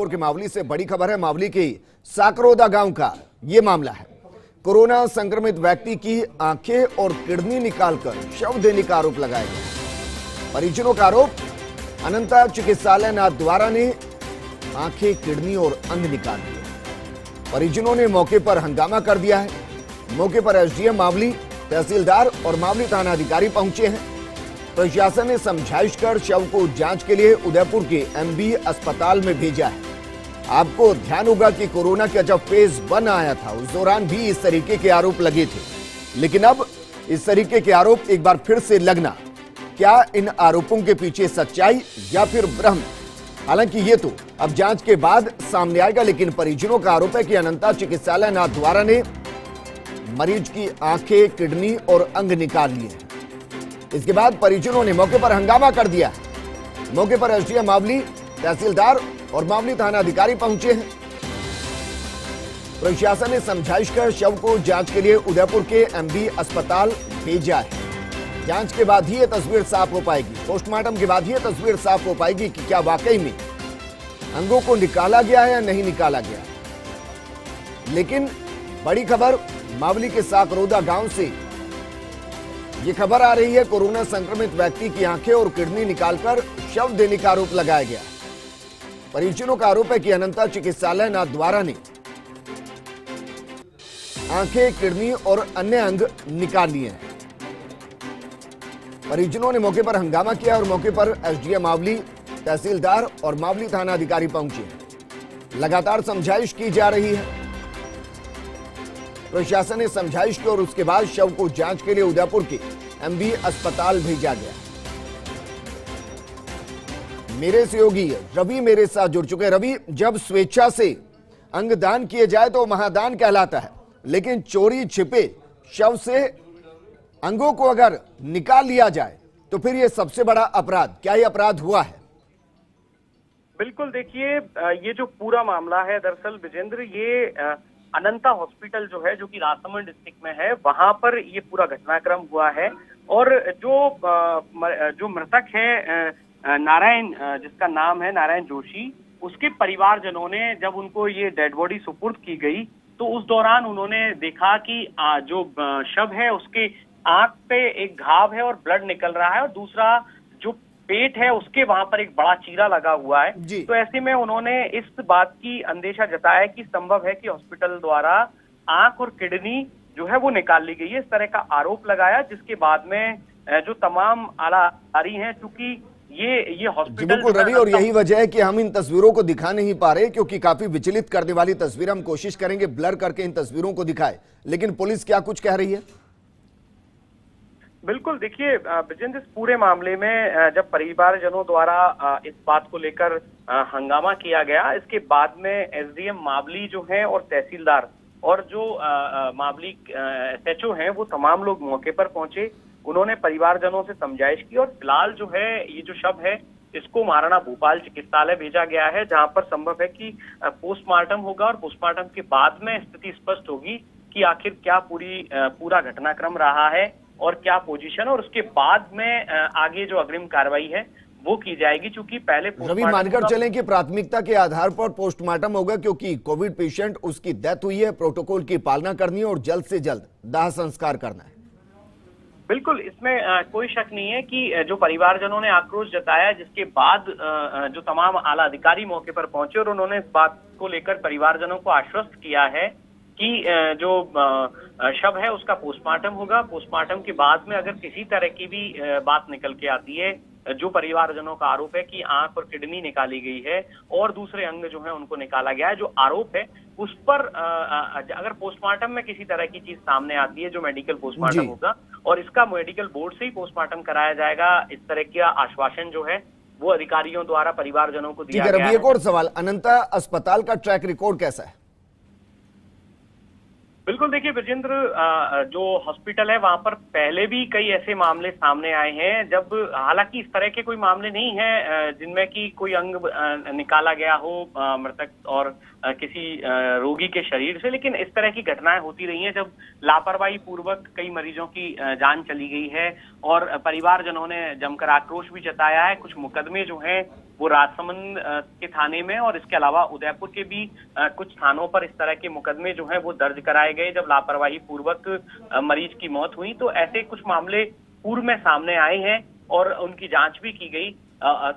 के मावली से बड़ी खबर है। मावली के साकरोदा गांव का ये मामला है। कोरोना संक्रमित व्यक्ति की आंखें और किडनी निकालकर शव देने का आरोप लगाया गया। परिजनों का आरोप, अनंता चिकित्सालय नाथद्वारा ने आंखें, किडनी और अंग निकाल दिए। परिजनों ने मौके पर हंगामा कर दिया है। मौके पर एसडीएम मावली, तहसीलदार और मावली थाना अधिकारी पहुंचे हैं। प्रशासन ने समझाइश कर शव को जांच के लिए उदयपुर के एमबी अस्पताल में भेजा है। आपको ध्यान होगा कि कोरोना का जब फेज 1 आया था उस दौरान भी इस तरीके के आरोप लगे थे, लेकिन अब इस तरीके के आरोप एक बार फिर से लगना, क्या इन आरोपों के पीछे सच्चाई या फिर भ्रम? हालांकि ये तो अब जांच के बाद सामने आएगा, लेकिन परिजनों का आरोप है कि अनंता चिकित्सालय नाथद्वारा ने मरीज की आंखें, किडनी और अंग निकाल लिए। इसके बाद परिजनों ने मौके पर हंगामा कर दिया। मौके पर एसडीएम मावली, तहसीलदार और मावली थाना अधिकारी पहुंचे हैं। प्रशासन ने समझाइश कर शव को जांच के लिए उदयपुर के एमबी अस्पताल भेजा है। जांच के बाद ही ये तस्वीर साफ हो पाएगी, पोस्टमार्टम के बाद ही ये तस्वीर साफ हो पाएगी कि क्या वाकई में अंगों को निकाला गया है या नहीं निकाला गया। लेकिन बड़ी खबर मावली के साकरोदा गांव से ये खबर आ रही है। कोरोना संक्रमित व्यक्ति की आंखें और किडनी निकालकर शव देने का आरोप लगाया गया। परिजनों का आरोप है कि अनंता चिकित्सालय नाथद्वारा ने आंखें, किडनी और अन्य अंग निकाल लिए हैं। परिजनों ने मौके पर हंगामा किया और मौके पर एसडीएम मावली, तहसीलदार और मावली थाना अधिकारी पहुंचे। लगातार समझाइश की जा रही है। प्रशासन ने समझाइश की और उसके बाद शव को जांच के लिए उदयपुर के एमबी अस्पताल भेजा गया। मेरे सहयोगी रवि मेरे साथ जुड़ चुके हैं। रवि, जब स्वेच्छा से अंगदान किए जाए तो महादान कहलाता है, लेकिन चोरी छिपे शव से अंगों को अगर निकाल लिया जाए तो फिर यह सबसे बड़ा अपराध, क्या यह अपराध हुआ है? बिल्कुल, देखिए ये जो पूरा मामला है, दरअसल विजेंद्र, ये अनंता हॉस्पिटल जो है, जो कि राजसमंद डिस्ट्रिक्ट में है, वहां पर ये पूरा घटनाक्रम हुआ है। और जो मृतक है नारायण, जिसका नाम है नारायण जोशी, उसके परिवारजनों ने जब उनको ये डेड बॉडी सुपुर्द की गई तो उस दौरान उन्होंने देखा कि जो शव है उसके आंख पे एक घाव है और ब्लड निकल रहा है, और दूसरा जो पेट है उसके वहां पर एक बड़ा चीरा लगा हुआ है। तो ऐसे में उन्होंने इस बात की अंदेशा जताया कि संभव है कि हॉस्पिटल द्वारा आंख और किडनी जो है वो निकाल ली गई है, इस तरह का आरोप लगाया। जिसके बाद में जो तमाम आला अधिकारी हैं, चूंकि ये हॉस्पिटल, बिल्कुल रवि, और यही वजह है कि हम इन तस्वीरों को दिखा नहीं पा रहे, क्योंकि काफी विचलित करने वाली तस्वीर। हम कोशिश करेंगे ब्लर करके इन तस्वीरों को दिखाए, लेकिन पुलिस क्या कुछ कह रही है? बिल्कुल, देखिए विजेंद्र, इस पूरे मामले में जब परिवारजनों द्वारा इस बात को लेकर हंगामा किया गया, इसके बाद में एसडीएम मावली जो है और तहसीलदार और जो मावली एसएचओ हैं, वो तमाम लोग मौके पर पहुंचे। उन्होंने परिवारजनों से समझाइश की और फिलहाल जो है ये जो शव है इसको महाराणा भूपाल चिकित्सालय भेजा गया है, जहां पर संभव है कि पोस्टमार्टम होगा और पोस्टमार्टम के बाद में स्थिति स्पष्ट होगी कि आखिर क्या पूरा घटनाक्रम रहा है और क्या पोजीशन, और उसके बाद में आगे जो अग्रिम कार्रवाई है वो की जाएगी। चूंकि पहले रवि, मानकर चलें कि प्राथमिकता के आधार पर पोस्टमार्टम होगा, क्योंकि कोविड पेशेंट, उसकी डेथ हुई है, प्रोटोकॉल की पालना करनी है और जल्द से जल्द दाह संस्कार करना है। बिल्कुल, इसमें कोई शक नहीं है कि जो परिवारजनों ने आक्रोश जताया, जिसके बाद जो तमाम आला अधिकारी मौके पर पहुंचे और उन्होंने इस बात को लेकर परिवारजनों को आश्वस्त किया है कि जो शव है उसका पोस्टमार्टम होगा। पोस्टमार्टम के बाद में अगर किसी तरह की भी बात निकल के आती है, जो परिवारजनों का आरोप है कि आंख और किडनी निकाली गई है और दूसरे अंग जो है उनको निकाला गया है, जो आरोप है उस पर अगर पोस्टमार्टम में किसी तरह की चीज सामने आती है, जो मेडिकल पोस्टमार्टम होगा, और इसका मेडिकल बोर्ड से ही पोस्टमार्टम कराया जाएगा, इस तरह का आश्वासन जो है वो अधिकारियों द्वारा परिवारजनों को दिया गया है। एक और सवाल, अनंता अस्पताल का ट्रैक रिकॉर्ड कैसा है? बिल्कुल, देखिए विजेंद्र, जो हॉस्पिटल है वहां पर पहले भी कई ऐसे मामले सामने आए हैं, जब हालांकि इस तरह के कोई मामले नहीं है जिनमें कि कोई अंग निकाला गया हो मृतक और किसी रोगी के शरीर से, लेकिन इस तरह की घटनाएं होती रही हैं जब लापरवाही पूर्वक कई मरीजों की जान चली गई है और परिवारजनों ने जमकर आक्रोश भी जताया है। कुछ मुकदमे जो हैं वो राजसमंद के थाने में और इसके अलावा उदयपुर के भी कुछ थानों पर इस तरह के मुकदमे जो हैं वो दर्ज कराए गए जब लापरवाही पूर्वक मरीज की मौत हुई। तो ऐसे कुछ मामले पूर्व में सामने आए हैं और उनकी जांच भी की गई।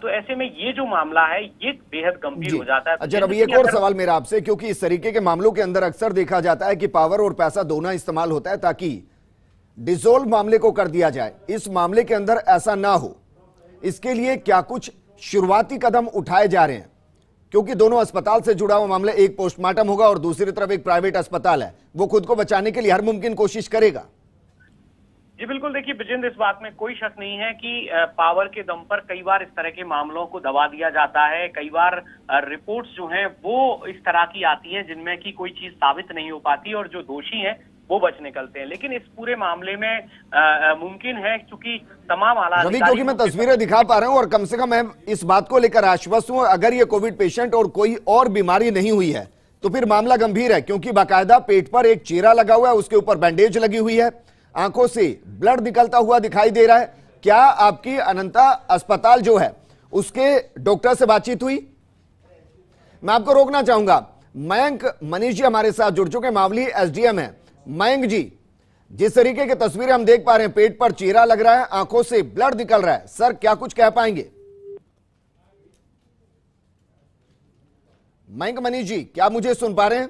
तो ऐसे में ये जो मामला है ये बेहद गंभीर हो जाता है। अच्छा रवि, एक और सवाल मेरा आपसे, क्योंकि इस तरीके के मामलों के अंदर अक्सर देखा जाता है कि पावर और पैसा दोनों इस्तेमाल होता है ताकि डिसॉल्व मामले को कर दिया जाए। इस मामले के अंदर ऐसा ना हो, इसके लिए क्या कुछ शुरुआती कदम उठाए जा रहे हैं? क्योंकि दोनों अस्पताल से जुड़ा हुआ मामला, एक पोस्टमार्टम होगा और दूसरी तरफ एक प्राइवेट अस्पताल है, वो खुद को बचाने के लिए हर मुमकिन कोशिश करेगा। जी बिल्कुल, देखिए विजेंद्र, इस बात में कोई शक नहीं है कि पावर के दम पर कई बार इस तरह के मामलों को दबा दिया जाता है। कई बार रिपोर्ट्स जो हैं वो इस तरह की आती हैं जिनमें कि कोई चीज साबित नहीं हो पाती और जो दोषी हैं वो बच निकलते हैं। लेकिन इस पूरे मामले में मुमकिन है, क्योंकि तमाम आला रवि, क्योंकि मैं तस्वीरें दिखा पा रहा हूं और कम से कम मैं इस बात को लेकर आश्वस्त हूं, अगर ये कोविड पेशेंट और कोई और बीमारी नहीं हुई है तो फिर मामला गंभीर है, क्योंकि बाकायदा पेट पर एक चीरा लगा हुआ है, उसके ऊपर बैंडेज लगी हुई है, आंखों से ब्लड निकलता हुआ दिखाई दे रहा है। क्या आपकी अनंता अस्पताल जो है उसके डॉक्टर से बातचीत हुई? मैं आपको रोकना चाहूंगा, मयंक मनीष जी हमारे साथ जुड़ चुके, मावली एसडीएम है। मयंक जी, जिस तरीके की तस्वीरें हम देख पा रहे हैं, पेट पर चीरा लग रहा है, आंखों से ब्लड निकल रहा है, सर क्या कुछ कह पाएंगे? मयंक मनीष जी, क्या मुझे सुन पा रहे हैं?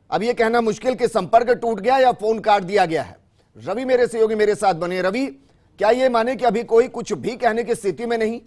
अब यह कहना मुश्किल कि संपर्क टूट गया या फोन काट दिया गया है। रवि मेरे सहयोगी मेरे साथ बने। रवि, क्या यह माने कि अभी कोई कुछ भी कहने की स्थिति में नहीं?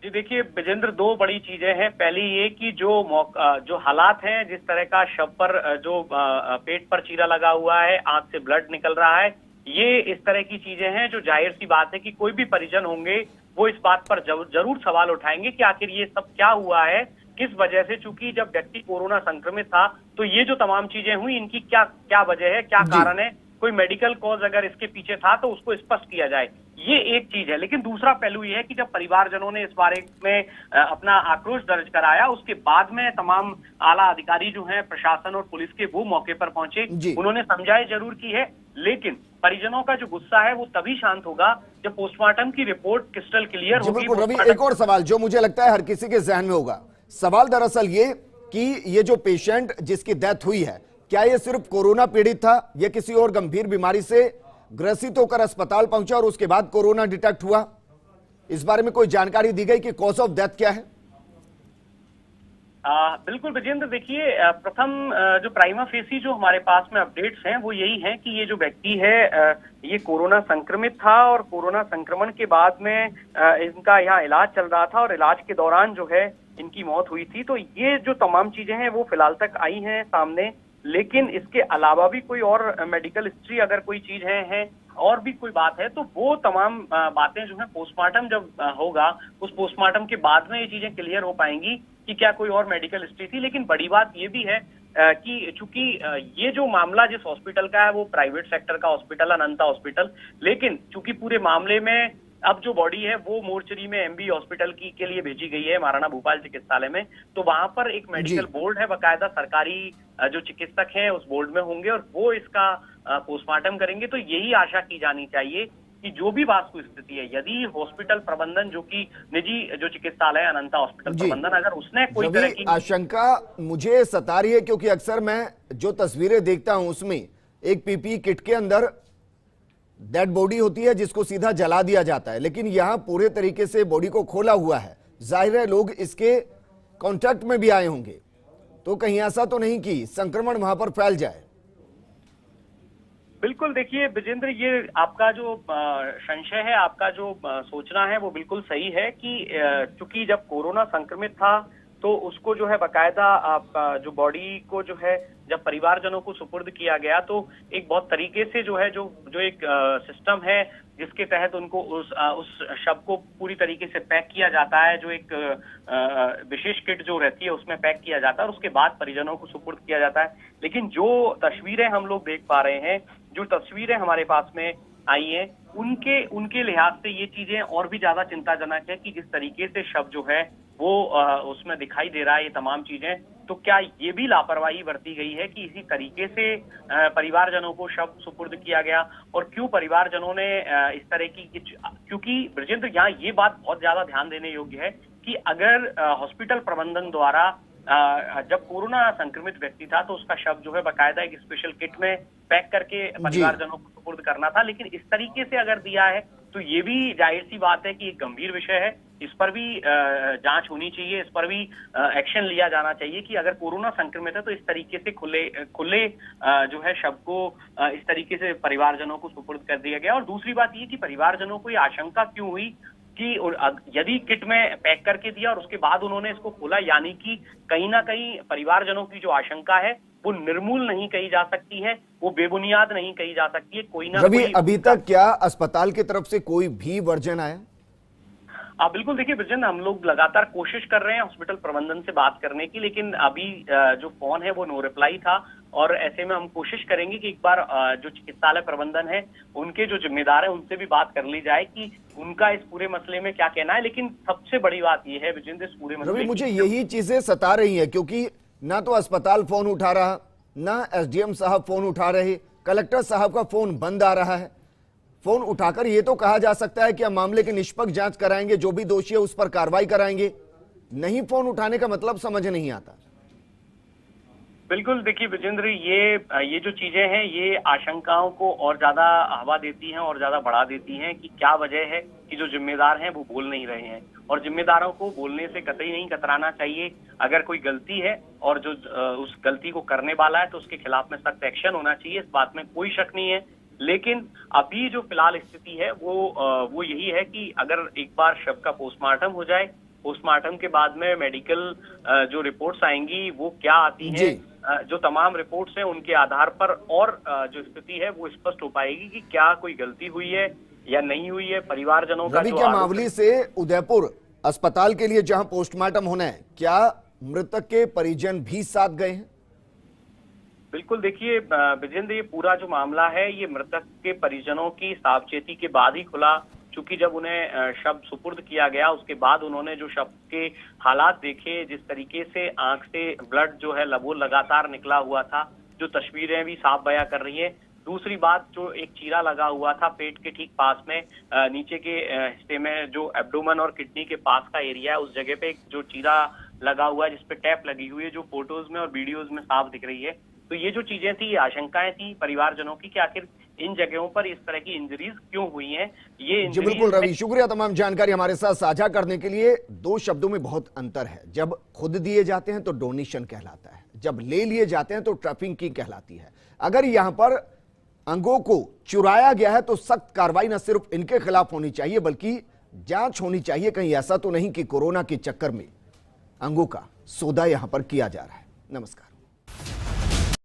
जी देखिए विजेंद्र, दो बड़ी चीजें हैं। पहली ये कि जो हालात हैं, जिस तरह का शव पर जो पेट पर चीरा लगा हुआ है, आंख से ब्लड निकल रहा है, ये इस तरह की चीजें हैं जो जाहिर सी बात है कि कोई भी परिजन होंगे वो इस बात पर जरूर सवाल उठाएंगे कि आखिर ये सब क्या हुआ है, किस वजह से। चूंकि जब व्यक्ति कोरोना संक्रमित था तो ये जो तमाम चीजें हुई, इनकी क्या क्या वजह है, क्या कारण है, कोई मेडिकल कॉज अगर इसके पीछे था तो उसको स्पष्ट किया जाए। ये एक चीज है। लेकिन दूसरा पहलू ये है कि जब परिवारजनों ने इस बारे में अपना आक्रोश दर्ज कराया, उसके बाद में तमाम आला अधिकारी जो हैं, प्रशासन और पुलिस के, वो मौके पर पहुंचे। उन्होंने समझाई जरूर की है, लेकिन परिजनों का जो गुस्सा है वो तभी शांत होगा जब पोस्टमार्टम की रिपोर्ट क्रिस्टल क्लियर होगी। रवि, एक और सवाल जो मुझे लगता है हर किसी के जहन में होगा, सवाल दरअसल ये कि ये जो पेशेंट जिसकी डेथ हुई है, क्या ये सिर्फ कोरोना पीड़ित था या किसी और गंभीर बीमारी से ग्रसित होकर अस्पताल पहुंचा और उसके बाद कोरोना डिटेक्ट हुआ? इस बारे में कोई जानकारी दी गई कि कॉज ऑफ डेथ क्या है? बिल्कुल विजेंद्र, देखिए प्रथम जो प्राइमा फेसी जो हमारे पास में अपडेट्स हैं वो यही है कि ये जो व्यक्ति है ये कोरोना संक्रमित था और कोरोना संक्रमण के बाद में इनका यहाँ इलाज चल रहा था और इलाज के दौरान जो है इनकी मौत हुई थी। तो ये जो तमाम चीजें हैं वो फिलहाल तक आई हैं सामने, लेकिन इसके अलावा भी कोई और मेडिकल हिस्ट्री अगर कोई चीज है और भी कोई बात है तो वो तमाम बातें जो है पोस्टमार्टम जब होगा, उस पोस्टमार्टम के बाद में ये चीजें क्लियर हो पाएंगी कि क्या कोई और मेडिकल हिस्ट्री थी। लेकिन बड़ी बात ये भी है कि चूंकि ये जो मामला जिस हॉस्पिटल का है वो प्राइवेट सेक्टर का हॉस्पिटल, अनंता हॉस्पिटल, लेकिन चूंकि पूरे मामले में अब जो बॉडी है वो मोर्चरी में एमबी हॉस्पिटल के लिए भेजी गई है, महाराणा भूपाल चिकित्सालय में। तो वहां पर एक मेडिकल बोर्ड है, बाकायदा सरकारी जो चिकित्सक हैं उस बोर्ड में होंगे और वो इसका पोस्टमार्टम करेंगे। तो यही आशा की जानी चाहिए कि जो भी वास्तु स्थिति है, यदि हॉस्पिटल प्रबंधन जो कि निजी जो चिकित्सालय अनंता हॉस्पिटल प्रबंधन, अगर उसने कोई तरह की आशंका मुझे सता रही है, क्योंकि अक्सर मैं जो तस्वीरें देखता हूं उसमें एक पीपीई किट के अंदर डेड बॉडी होती है जिसको सीधा जला दिया जाता है, लेकिन यहां पूरे तरीके से बॉडी को खोला हुआ है। जाहिर है लोग इसके कांटेक्ट में भी आए होंगे, तो कहीं ऐसा तो नहीं कि संक्रमण वहां पर फैल जाए? बिल्कुल, देखिए विजेंद्र, ये आपका जो संशय है, आपका जो सोचना है वो बिल्कुल सही है कि चूंकि जब कोरोना संक्रमित था तो उसको जो है बाकायदा आप जो बॉडी को जो है जब परिवारजनों को सुपुर्द किया गया तो एक बहुत तरीके से जो है जो एक सिस्टम है जिसके तहत उनको उस शव को पूरी तरीके से पैक किया जाता है, जो एक विशेष किट जो रहती है उसमें पैक किया जाता है और उसके बाद परिजनों को सुपुर्द किया जाता है। लेकिन जो तस्वीरें हम लोग देख पा रहे हैं, जो तस्वीरें हमारे पास में आई हैं, उनके लिहाज से ये चीजें और भी ज्यादा चिंताजनक है कि जिस तरीके से शव जो है वो उसमें दिखाई दे रहा है, ये तमाम चीजें। तो क्या ये भी लापरवाही बरती गई है कि इसी तरीके से परिवारजनों को शव सुपुर्द किया गया? और क्यों परिवारजनों ने इस तरह की, क्योंकि ब्रजेंद्र यहाँ ये बात बहुत ज्यादा ध्यान देने योग्य है कि अगर हॉस्पिटल प्रबंधन द्वारा जब कोरोना संक्रमित व्यक्ति था तो उसका शव जो है बाकायदा एक स्पेशल किट में पैक करके परिवारजनों को सुपुर्द करना था, लेकिन इस तरीके से अगर दिया है तो ये भी जाहिर सी बात है कि एक गंभीर विषय है। इस पर भी जांच होनी चाहिए, इस पर भी एक्शन लिया जाना चाहिए कि अगर कोरोना संक्रमित है तो इस तरीके से खुले जो है शव को इस तरीके से परिवारजनों को सुपुर्द कर दिया गया। और दूसरी बात ये कि परिवारजनों को ये आशंका क्यों हुई कि यदि किट में पैक करके दिया और उसके बाद उन्होंने इसको खोला, यानी कि कहीं ना कहीं परिवारजनों की जो आशंका है वो निर्मूल नहीं कही जा सकती है, वो बेबुनियाद नहीं कही जा सकती है। कोई ना कोई अभी तक क्या अस्पताल की तरफ से कोई भी वर्जन आया? बिल्कुल, देखिए ब्रजेंद्र, हम लोग लगातार कोशिश कर रहे हैं हॉस्पिटल प्रबंधन से बात करने की, लेकिन अभी जो फोन है वो नो रिप्लाई था। और ऐसे में हम कोशिश करेंगे कि एक बार जो चिकित्सालय प्रबंधन है उनके जो जिम्मेदार है उनसे भी बात कर ली जाए कि उनका इस पूरे मसले में क्या कहना है। लेकिन सबसे बड़ी बात यह है ब्रजेंद्र, इस पूरे मसले मुझे यही चीजें सता रही है, क्योंकि ना तो अस्पताल फोन उठा रहा, ना एसडीएम साहब फोन उठा रहे, कलेक्टर साहब का फोन बंद आ रहा है। फोन उठाकर यह तो कहा जा सकता है कि हम मामले की निष्पक्ष जांच कराएंगे, जो भी दोषी है उस पर कार्रवाई कराएंगे। नहीं, फोन उठाने का मतलब समझ नहीं आता। बिल्कुल, देखिए विजेंद्र, ये जो चीजें हैं ये आशंकाओं को और ज्यादा हवा देती हैं और ज्यादा बढ़ा देती हैं कि क्या वजह है कि जो जिम्मेदार हैं वो बोल नहीं रहे हैं। और जिम्मेदारों को बोलने से कतई नहीं कतराना चाहिए। अगर कोई गलती है और जो उस गलती को करने वाला है तो उसके खिलाफ में सख्त एक्शन होना चाहिए, इस बात में कोई शक नहीं है। लेकिन अभी जो फिलहाल स्थिति है वो यही है कि अगर एक बार शव का पोस्टमार्टम हो जाए, पोस्टमार्टम के बाद में मेडिकल जो रिपोर्ट्स आएंगी वो क्या आती हैं, जो तमाम रिपोर्ट्स हैं उनके आधार पर और जो स्थिति है वो स्पष्ट हो पाएगी कि क्या कोई गलती हुई है या नहीं हुई है। परिवारजनों का जो क्या मावली से उदयपुर अस्पताल के लिए जहां पोस्टमार्टम होना है, क्या मृतक के परिजन भी साथ गए हैं? बिल्कुल, देखिए विजेंद्र, ये पूरा जो मामला है ये मृतक के परिजनों की सावचेती के बाद ही खुला। चूंकि जब उन्हें शव सुपुर्द किया गया उसके बाद उन्होंने जो शव के हालात देखे, जिस तरीके से आंख से ब्लड जो है वो लगातार निकला हुआ था, जो तस्वीरें भी साफ बयां कर रही हैं। दूसरी बात, जो एक चीरा लगा हुआ था पेट के ठीक पास में, नीचे के हिस्से में जो एब्डोमेन और किडनी के पास का एरिया है उस जगह पे जो चीरा लगा हुआ है जिसपे टैप लगी हुई है, जो फोटोज में और वीडियोज में साफ दिख रही है। तो ये जो चीजें थी, आशंकाएं थी परिवारजनों की कि आखिर इन जगहों पर इस तरह की इंजरीज क्यों हुई हैं। ये जी बिल्कुल रवि, शुक्रिया तमाम जानकारी हमारे साथ साझा करने के लिए। दो शब्दों में बहुत अंतर है। जब खुद दिए जाते हैं तो डोनेशन कहलाता है, जब ले लिए जाते हैं तो ट्रैफिकिंग कहलाती है। अगर यहां पर अंगों को चुराया गया है तो सख्त कार्रवाई न सिर्फ इनके खिलाफ होनी चाहिए बल्कि जांच होनी चाहिए। कहीं ऐसा तो नहीं कि कोरोना के चक्कर में अंगों का सौदा यहां पर किया जा रहा है। नमस्कार।